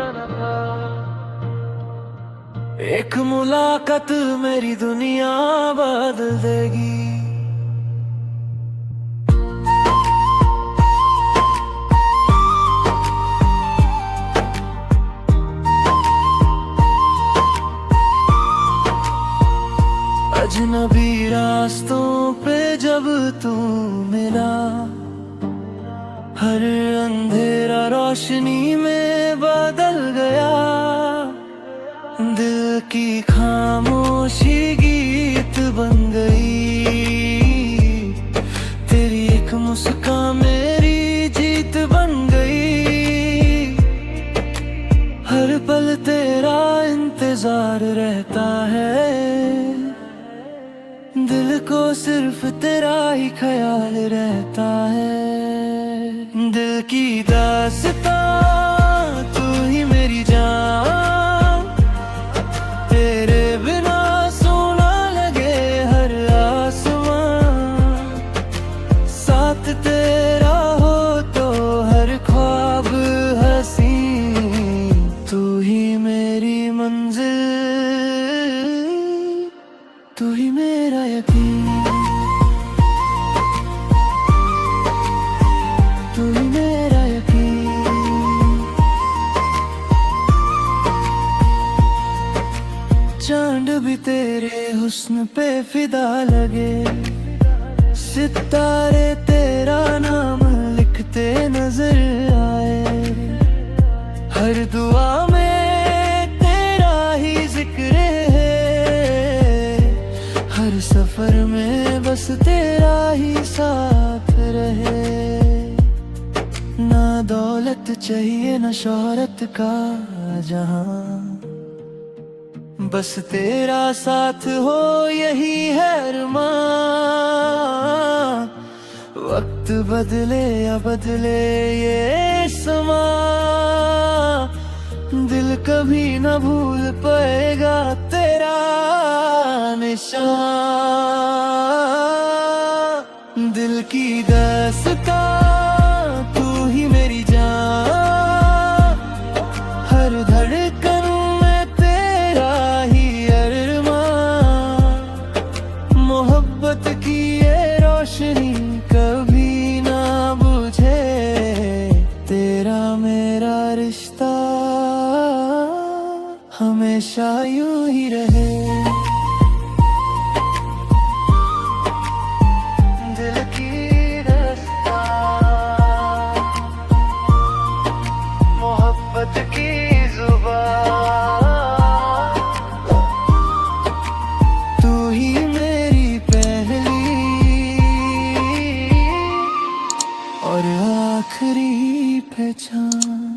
सोचा न था। एक मुलाकात मेरी दुनिया बदल देगी। अजनबी रास्तों पे जब तू मिला, हर अंधेरा रोशनी में बदल गया। दिल की खामोशी गीत बन गई। तेरी एक मुस्कान मेरी जीत बन गई। हर पल तेरा इंतजार रहता है। दिल को सिर्फ तेरा ही ख्याल रहता है। दिल की दास्तां तू ही मेरी जान। तेरे बिना सोना लगे हर आसमां। साथ तेरा हो तो हर ख्वाब हंसी। तू ही मेरी मंजिल, तू ही मेरा यकीन। तू ही मेरा यकीन। चांद भी तेरे हुस्न पे फिदा लगे। सितारे तेरा नाम लिखते नजर आए। हर दुआ में तेरा ही जिक्र है। हर सफर में बस तेरा ही साथ रहे। ना दौलत चाहिए ना शोहरत का जहां, बस तेरा साथ हो यही है अरमां। वक्त बदले या बदले ये समा, दिल कभी न भूल पाएगा तेरा निशान। दिल की दास्तां तू ही मेरी जान। हर धड़कन में तेरा ही अरमां। मोहब्बत की ये रोशनी कभी ना बुझे। तेरा मेरा रिश्ता हमेशा यूं ही रहे। दिल की दास्तां, मोहब्बत की जुबान। तू ही मेरी पहली और आखिरी पहचान।